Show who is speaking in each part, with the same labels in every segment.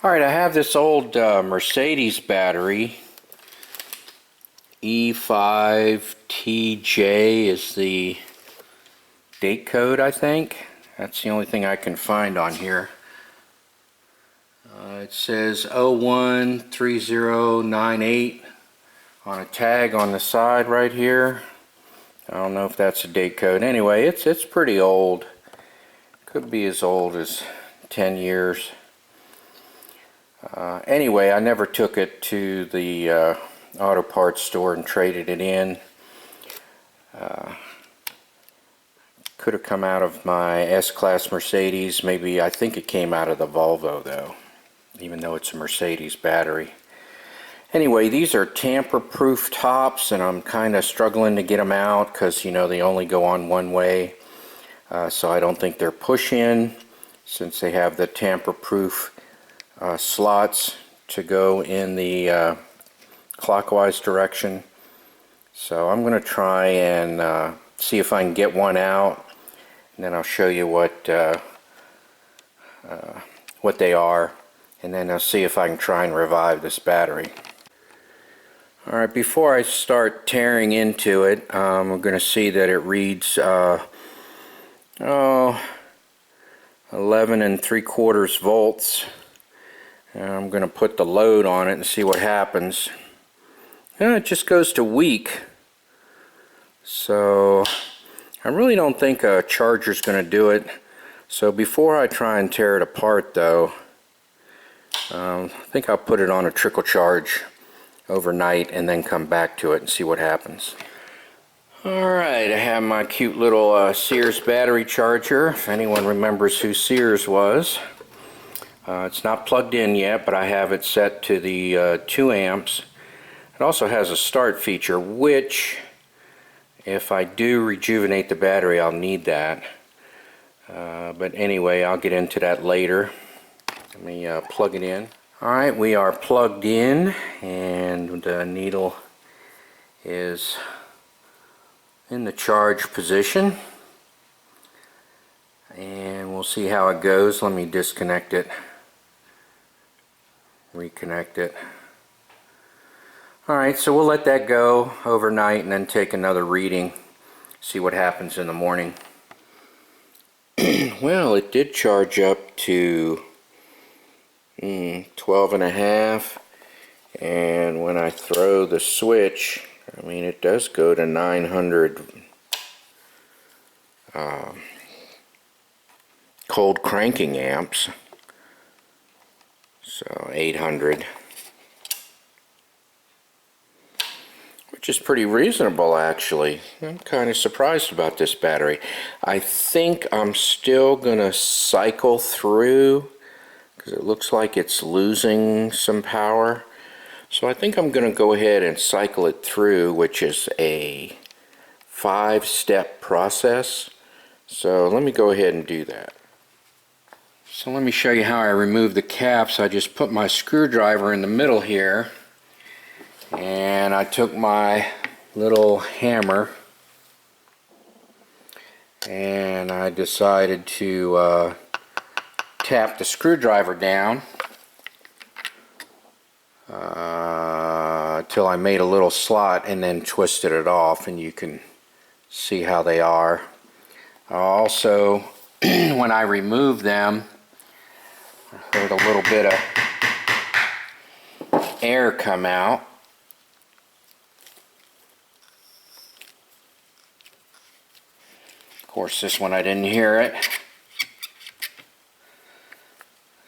Speaker 1: Alright, I have this old Mercedes battery. E5TJ is the date code, I think. That's the only thing I can find on here. It says 013098 on a tag on the side right here. I don't know if that's a date code. Anyway, it's pretty old. Could be as old as 10 years. Anyway, I never took it to the auto parts store and traded it in. Could have come out of my S-Class Mercedes. Maybe, I think it came out of the Volvo though, even though it's a Mercedes battery. Anyway, these are tamper-proof tops, and I'm kind of struggling to get them out because, you know, they only go on one way. So I don't think they're push-in, since they have the tamper-proof slots to go in the clockwise direction. So I'm going to try and see if I can get one out, and then I'll show you what they are, and then I'll see if I can try and revive this battery. Alright, before I start tearing into it, we're going to see that it reads 11 3/4 volts. And I'm going to put the load on it and see what happens. And it just goes to weak. So I really don't think a charger's going to do it. So before I try and tear it apart though, I think I'll put it on a trickle charge overnight and then come back to it and see what happens. Alright, I have my cute little Sears battery charger, if anyone remembers who Sears was. It's not plugged in yet, but I have it set to the 2 amps. It also has a start feature, which, if I do rejuvenate the battery, I'll need that. But anyway, I'll get into that later. Let me plug it in. Alright, we are plugged in, and the needle is in the charge position. And we'll see how it goes. Let me disconnect it. Reconnect it. Alright, so we'll let that go overnight and then take another reading, see what happens in the morning. Well, it did charge up to 12.5, and when I throw the switch, I mean, it does go to 900 cold cranking amps. So 800, which is pretty reasonable actually. I'm kind of surprised about this battery. I think I'm still gonna cycle through because it looks like it's losing some power. So I think I'm gonna go ahead and cycle it through, which is a 5-step process. So let me go ahead and do that. So let me show you how I remove the caps. I just put my screwdriver in the middle here, and I took my little hammer and I decided to tap the screwdriver down till I made a little slot, and then twisted it off, and you can see how they are. Also, when I remove them, I heard a little bit of air come out. Of course, this one I didn't hear it.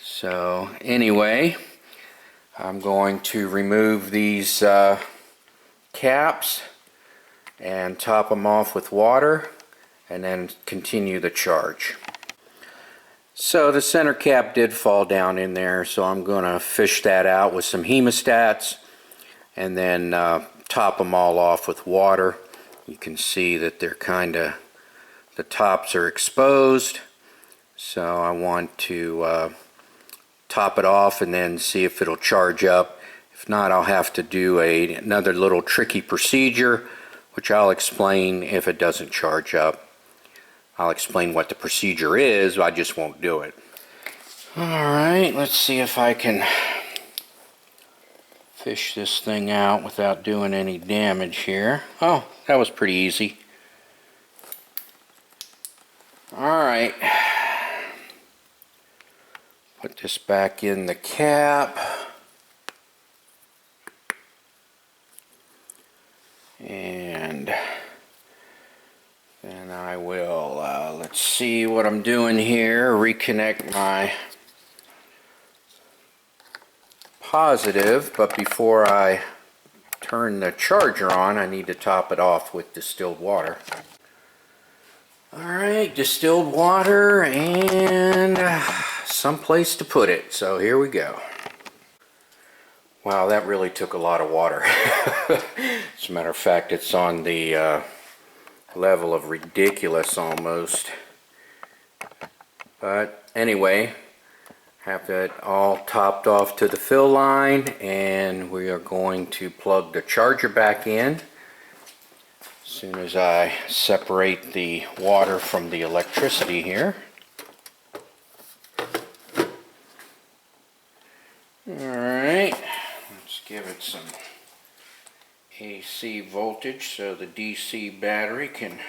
Speaker 1: So anyway, I'm going to remove these caps and top them off with water, and then continue the charge. So the center cap did fall down in there, so I'm going to fish that out with some hemostats and then top them all off with water. You can see that they're the tops are exposed, so I want to top it off and then see if it'll charge up. If not, I'll have to do another little tricky procedure, which I'll explain if it doesn't charge up. I'll explain what the procedure is, I just won't do it. Alright, let's see if I can fish this thing out without doing any damage here. Oh, that was pretty easy. Alright, put this back in the cap. And then I will, let's see what I'm doing here, reconnect my positive, but before I turn the charger on, I need to top it off with distilled water. Alright, distilled water and some place to put it, so here we go. Wow, that really took a lot of water. As a matter of fact, it's on the level of ridiculous almost. But anyway, have it all topped off to the fill line, and we are going to plug the charger back in as soon as I separate the water from the electricity here. Alright, let's give it some AC voltage so the DC battery can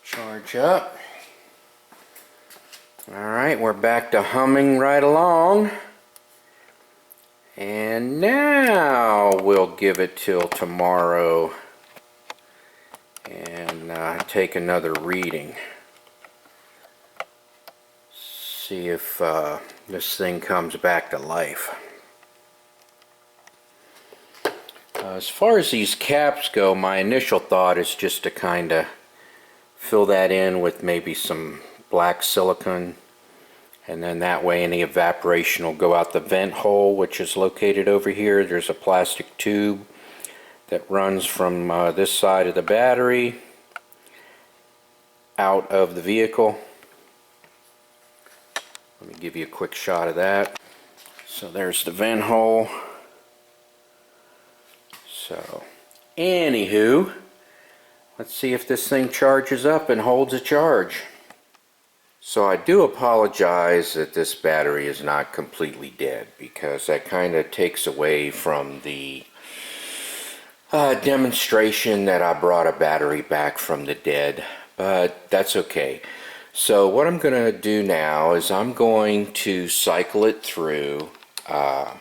Speaker 1: charge up. Alright, we're back to humming right along. And now we'll give it till tomorrow and take another reading. See if this thing comes back to life. As far as these caps go, my initial thought is just to kind of fill that in with maybe some black silicone, and then that way any evaporation will go out the vent hole, which is located over here. There's a plastic tube that runs from this side of the battery out of the vehicle. Let me give you a quick shot of that. So there's the vent hole. So anywho, let's see if this thing charges up and holds a charge. So I do apologize that this battery is not completely dead, because that kind of takes away from the demonstration that I brought a battery back from the dead, but that's okay. So what I'm going to do now is I'm going to cycle it through 5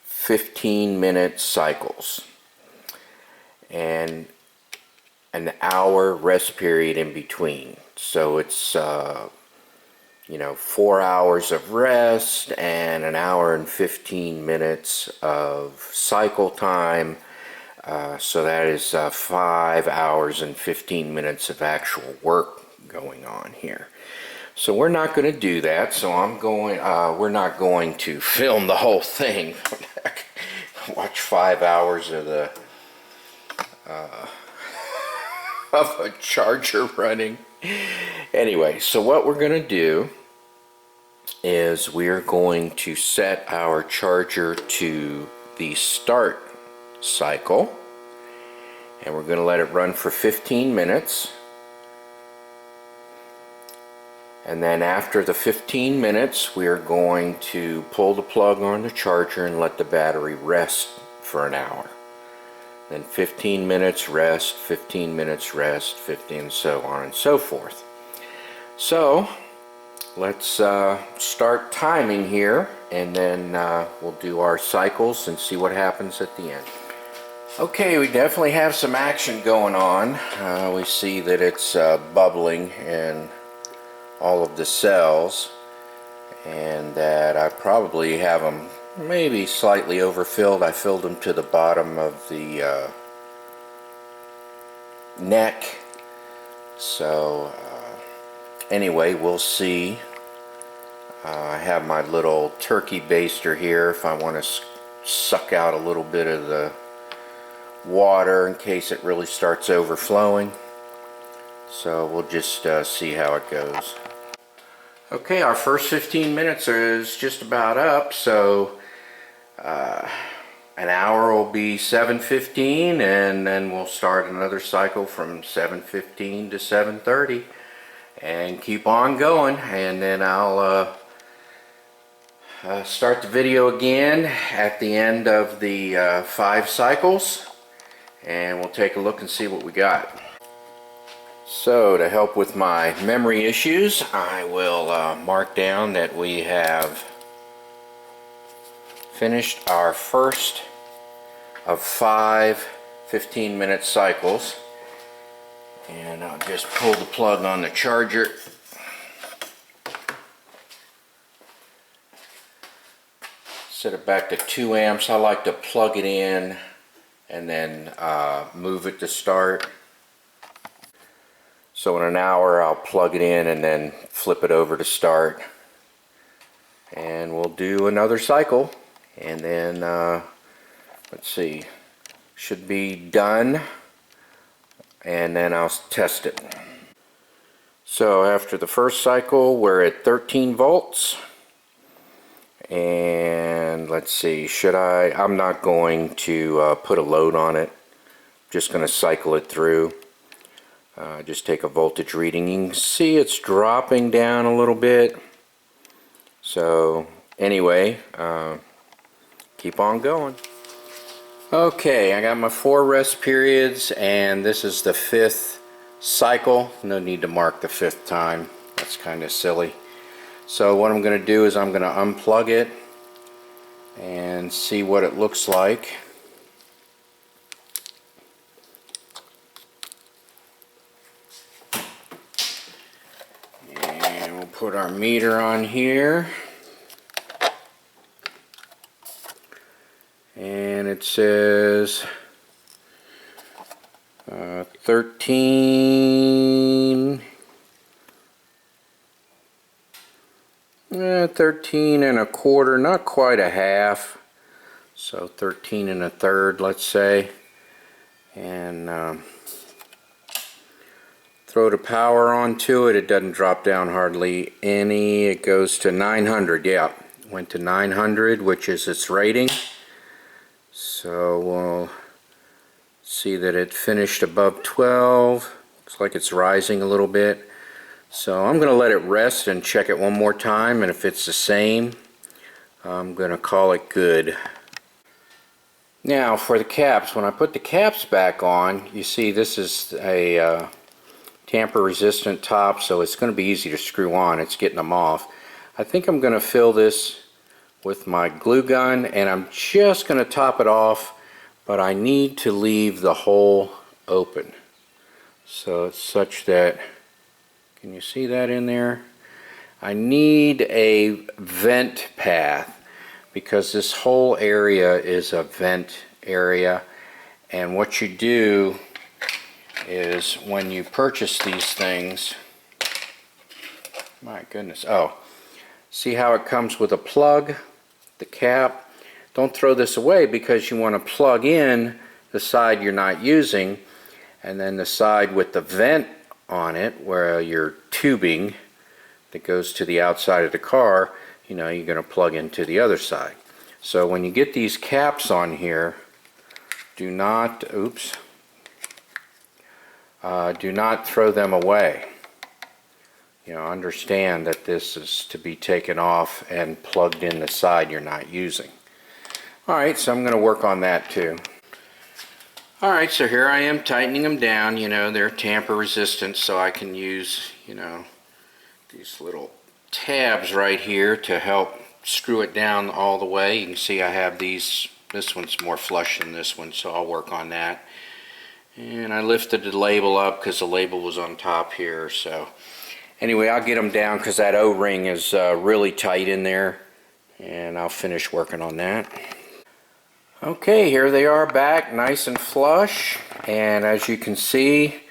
Speaker 1: 15-minute cycles and an hour rest period in between. So it's 4 hours of rest and an hour and 15 minutes of cycle time. So that is 5 hours and 15 minutes of actual work going on here. So we're not going to do that. So we're not going to film the whole thing. Watch 5 hours of the of a charger running. Anyway, so what we're going to do is we're going to set our charger to the start cycle, and we're going to let it run for 15 minutes, and then after the 15 minutes we're going to pull the plug on the charger and let the battery rest for an hour. Then 15 minutes rest, 15 minutes rest, 15, so on and so forth. So let's start timing here, and then we'll do our cycles and see what happens at the end. Okay, we definitely have some action going on. We see that it's bubbling in all of the cells, and that I probably have them maybe slightly overfilled. I filled them to the bottom of the neck. So anyway, we'll see. I have my little turkey baster here if I want to suck out a little bit of the water in case it really starts overflowing. So we'll just see how it goes. Okay, our first 15 minutes is just about up, so an hour will be 7:15, and then we'll start another cycle from 7:15 to 7:30 and keep on going, and then I'll start the video again at the end of the 5 cycles, and we'll take a look and see what we got. So to help with my memory issues, I will mark down that we have finished our first of 5 15-minute cycles, and I'll just pull the plug on the charger. Set it back to 2 amps. I like to plug it in and then move it to start. So in an hour I'll plug it in and then flip it over to start, and we'll do another cycle, and then let's see, should be done, and then I'll test it. So after the first cycle we're at 13 volts, and let's see, I'm not going to put a load on it, just going to cycle it through. Just take a voltage reading. You can see it's dropping down a little bit. So anyway, keep on going. Okay, I got my 4 rest periods, and this is the 5th cycle. No need to mark the 5th time. That's kind of silly. So what I'm going to do is I'm going to unplug it and see what it looks like. And we'll put our meter on here. And it says 13 and a quarter, not quite a half, so 13 and a third, let's say. And throw the power onto it. It doesn't drop down hardly any. It goes to 900. Yeah, went to 900, which is its rating. So we'll see that it finished above 12. Looks like it's rising a little bit. So I'm going to let it rest and check it one more time, and if it's the same, I'm going to call it good. Now for the caps, when I put the caps back on, you see this is a tamper resistant top, so it's going to be easy to screw on. It's getting them off. I think I'm going to fill this with my glue gun, and I'm just going to top it off, but I need to leave the hole open. So it's such that, can you see that in there? I need a vent path because this whole area is a vent area, and what you do is when you purchase these things, my goodness, oh, see how it comes with a plug, the cap? Don't throw this away because you want to plug in the side you're not using, and then the side with the vent on it where your tubing that goes to the outside of the car, you know, you're going to plug into the other side. So when you get these caps on here, do not throw them away. You know, understand that this is to be taken off and plugged in the side you're not using. Alright, so I'm going to work on that too. Alright, so here I am tightening them down. You know, they're tamper resistant, so I can use, you know, these little tabs right here to help screw it down all the way. You can see I have these. This one's more flush than this one, so I'll work on that. And I lifted the label up because the label was on top here. So anyway, I'll get them down because that O-ring is really tight in there, and I'll finish working on that. Okay, here they are back nice and flush, and as you can see,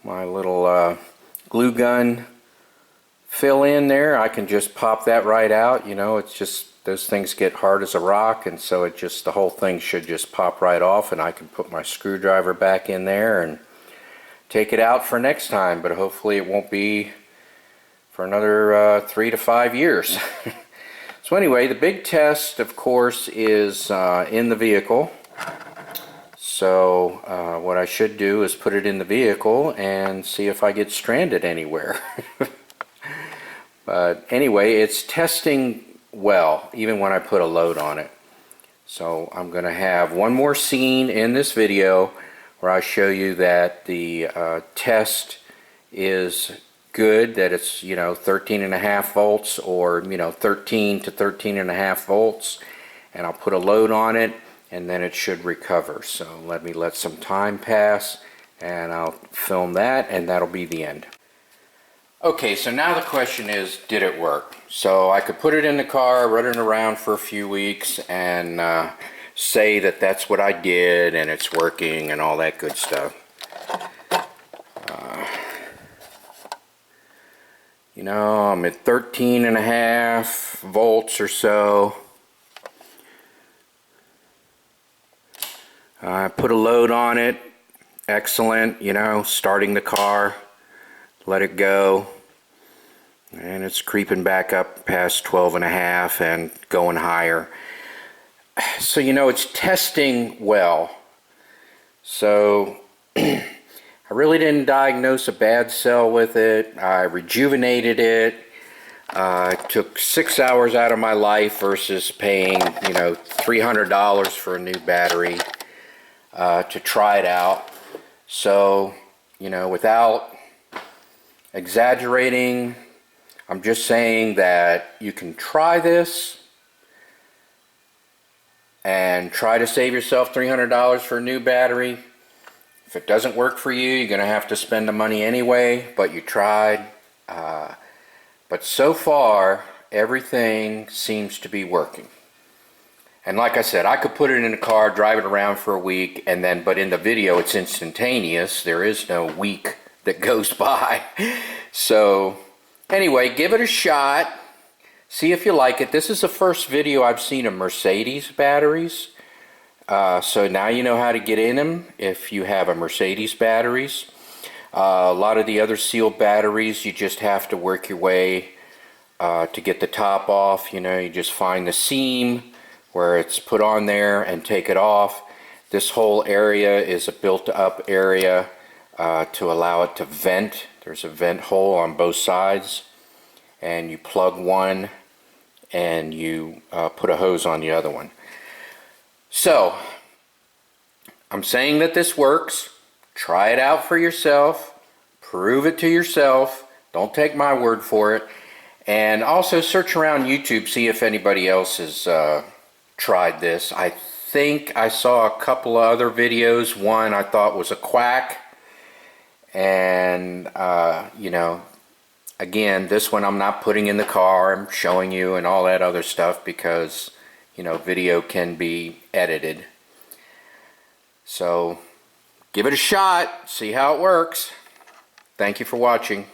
Speaker 1: my little glue gun fill in there, I can just pop that right out. You know, it's just, those things get hard as a rock, and so it just, the whole thing should just pop right off, and I can put my screwdriver back in there and take it out for next time, but hopefully it won't be for another 3 to 5 years. So anyway, the big test, of course, is in the vehicle. So what I should do is put it in the vehicle and see if I get stranded anywhere. But anyway, it's testing well, even when I put a load on it. So I'm going to have one more scene in this video where I show you that the test is good, that it's 13.5 volts, or 13 to 13.5 volts, and I'll put a load on it and then it should recover. So let some time pass and I'll film that, and that'll be the end. Okay, so now the question is, did it work? So I could put it in the car, run it around for a few weeks, and say that that's what I did and it's working and all that good stuff. I'm at 13.5 volts or so. I put a load on it. Excellent, starting the car. Let it go. And it's creeping back up past 12.5 and going higher. So it's testing well. So I really didn't diagnose a bad cell with it. I rejuvenated it. I took 6 hours out of my life versus paying $300 for a new battery to try it out. So without exaggerating, I'm just saying that you can try this and try to save yourself $300 for a new battery. If it doesn't work for you, you're going to have to spend the money anyway, but you tried. But so far, everything seems to be working. And like I said, I could put it in a car, drive it around for a week, but in the video it's instantaneous. There is no week that goes by. So anyway, give it a shot. See if you like it. This is the first video I've seen of Mercedes batteries. So now you know how to get in them if you have a Mercedes batteries. A lot of the other sealed batteries, you just have to work your way to get the top off. You just find the seam where it's put on there and take it off. This whole area is a built up area to allow it to vent. There's a vent hole on both sides, and you plug one and you put a hose on the other one. So I'm saying that this works. Try it out for yourself. Prove it to yourself. Don't take my word for it. And also search around YouTube, see if anybody else has tried this. I think I saw a couple of other videos. One I thought was a quack, and again, this one I'm not putting in the car. I'm showing you and all that other stuff because video can be edited. So give it a shot, see how it works. Thank you for watching.